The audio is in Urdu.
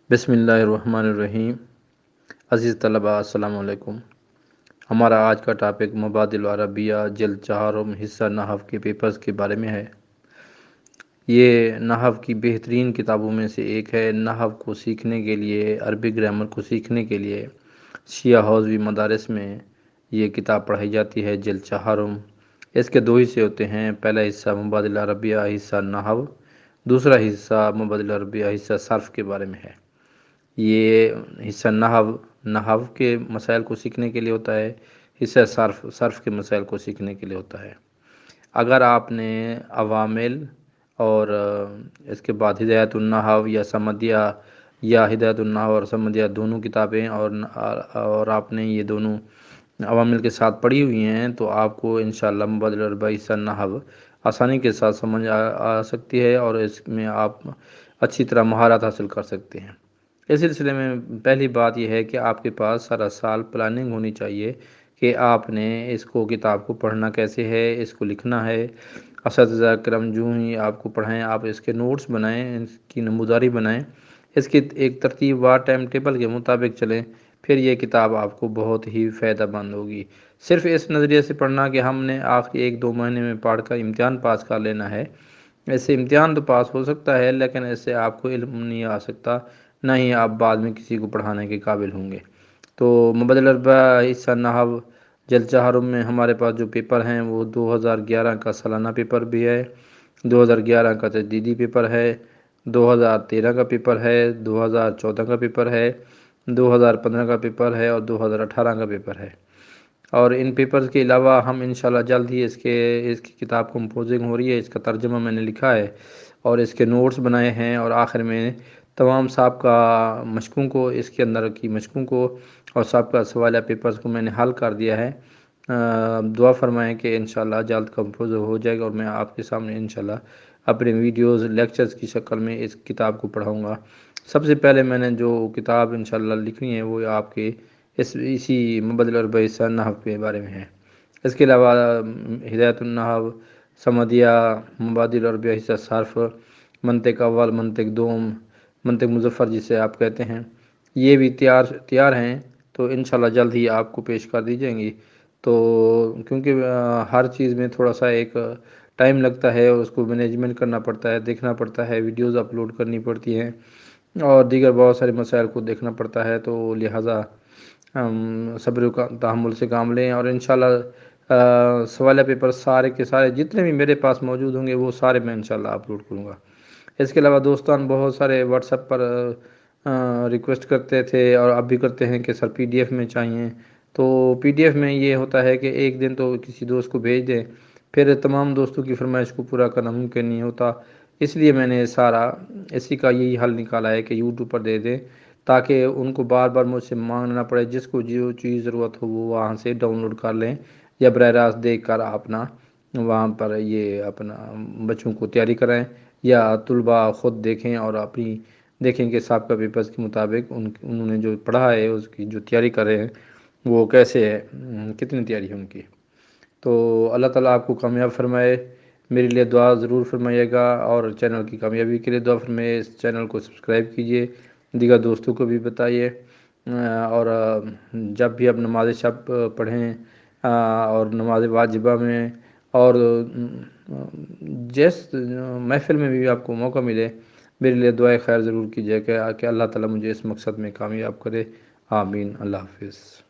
بسم اللہ الرحمن الرحیم۔ عزیز طلباء السلام علیکم۔ ہمارا آج کا ٹاپک مبادل العربیہ جلد 4 حصہ نحو کے پیپرز کے بارے میں ہے۔ یہ نحو کی بہترین کتابوں میں سے ایک ہے۔ نحو کو سیکھنے کے لیے، عربی گرامر کو سیکھنے کے لیے شیعہ حوزوی مدارس میں یہ کتاب پڑھائی جاتی ہے۔ جلد 4 اس کے 2 حصے ہوتے ہیں۔ پہلا حصہ مبادل العربیہ حصہ نحو، دوسرا حصہ مبادل العربیہ حصہ صرف کے بارے میں ہے۔ یہ حصہ نحو کے مسائل کو سیکھنے کے لیے ہوتا ہے، حصہ صرف کے مسائل کو سیکھنے کے لیے ہوتا ہے۔ اگر آپ نے عوامل اور اس کے بعد ہدایت النحو یا سمدیہ یا ہدایت النحو اور سمدیہ دونوں کتابیں اور آپ نے یہ دونوں عوامل کے ساتھ پڑھی ہوئی ہیں تو آپ کو انشاءاللہ مبادل العربیہ حصہ نحو آسانی کے ساتھ سمجھ آ سکتی ہے اور اس میں آپ اچھی طرح مہارت حاصل کر سکتے ہیں۔ اس سلسلے میں پہلی بات یہ ہے کہ آپ کے پاس سارا سال پلاننگ ہونی چاہیے کہ آپ نے اس کتاب کو پڑھنا کیسے ہے، اس کو لکھنا ہے۔ اساتذہ کرم جو ہی آپ کو پڑھائیں، آپ اس کے نوٹس بنائیں، اس کی نموداری بنائیں، اس کی ایک ترتیب وار ٹائم ٹیبل کے مطابق چلیں، پھر یہ کتاب آپ کو بہت ہی فائدہ مند ہوگی۔ صرف اس نظریے سے پڑھنا کہ ہم نے آخری 1-2 مہینے میں پڑھ کر امتحان پاس کر لینا ہے، ایسے امتحان تو پاس ہو سکتا ہے لیکن اس سے آپ کو علم نہیں آ سکتا، نہ ہی آپ بعد میں کسی کو پڑھانے کے قابل ہوں گے۔ تو مبادل العربیہ حصہ نحو جلد 4 میں ہمارے پاس جو پیپر ہیں وہ 2011 کا سالانہ پیپر بھی ہے، 2011 کا تجدیدی پیپر ہے، 2013 کا پیپر ہے، 2014 کا پیپر ہے، 2015 کا پیپر ہے اور 2018 کا پیپر ہے۔ اور ان پیپرز کے علاوہ ہم انشاءاللہ جلد ہی اس کی کتاب کمپوزنگ ہو رہی ہے، اس کا ترجمہ میں نے لکھا ہے اور اس کے نوٹس بنائے ہیں، اور آخر میں تمام سابقہ مشقوں کو، اس کے اندر کی مشقوں کو اور سابقہ سوالیہ پیپرز کو میں نے حل کر دیا ہے۔ دعا فرمائیں کہ انشاءاللہ جلد کمپوز ہو جائے گا اور میں آپ کے سامنے انشاءاللہ اپنے ویڈیوز لیکچرز کی شکل میں اس کتاب کو پڑھاؤں گا۔ سب سے پہلے میں نے جو کتاب انشاءاللہ لکھنی ہے وہ آپ کے اسی مبادل العربیہ حصہ نحو کے بارے میں ہے۔ اس کے علاوہ ہدایت النحو، سمدیہ، مبادل العربیہ حصہ صرف، منطق اول، منطق دوم، منطق مظفر جسے آپ کہتے ہیں، یہ بھی تیار ہیں تو انشاءاللہ جلد ہی آپ کو پیش کر دی جائیں گی۔ تو کیونکہ ہر چیز میں تھوڑا سا ایک ٹائم لگتا ہے اور اس کو مینجمنٹ کرنا پڑتا ہے، دیکھنا پڑتا ہے، ویڈیوز اپلوڈ کرنی پڑتی ہیں اور دیگر بہت سارے مسائل کو دیکھنا پڑتا ہے، تو لہٰذا صبر و تحمل سے کام لیں اور انشاءاللہ سوالیہ پیپر سارے کے سارے جتنے بھی میرے پاس موجود ہوں گے وہ سارے میں انشاءاللہ اپلوڈ کروں گا۔ اس کے علاوہ دوستان بہت سارے واٹس ایپ پر ریکویسٹ کرتے تھے اور اب بھی کرتے ہیں کہ سر پی ڈی ایف میں چاہیے، تو پی ڈی ایف میں یہ ہوتا ہے کہ ایک دن تو کسی دوست کو بھیج دیں، پھر تمام دوستوں کی فرمائش کو پورا کرنا ممکن نہیں ہوتا، اس لیے میں نے اسی کا یہی حل نکالا ہے کہ یوٹیوب پر دے دیں تاکہ ان کو بار بار مجھ سے مانگنا نہ پڑے، جس کو جو چیز ضرورت ہو وہ وہاں سے ڈاؤن لوڈ کر لیں یا براہ راست دیکھ کر اپنا وہاں پر یہ اپنا بچوں کو تیاری کرائیں یا طلباء خود دیکھیں اور اپنی دیکھیں کہ سابقہ پیپرز کے مطابق انہوں نے جو پڑھا ہے اس کی جو تیاری کر رہے ہیں وہ کیسے ہے، کتنی تیاری ہے ان کی۔ تو اللہ تعالیٰ آپ کو کامیاب فرمائے، میرے لیے دعا ضرور فرمائیے گا اور چینل کی کامیابی کے لیے دعا فرمائیے۔ اس چینل کو سبسکرائب کیجئے، دیگر دوستوں کو بھی بتائیے، اور جب بھی آپ نماز شب پڑھیں اور نماز واجبہ میں اور جس محفل میں بھی آپ کو موقع ملے میرے لیے دعائے خیر ضرور کیجیے کہ اللہ تعالیٰ مجھے اس مقصد میں کامیاب کرے۔ آمین۔ اللہ حافظ۔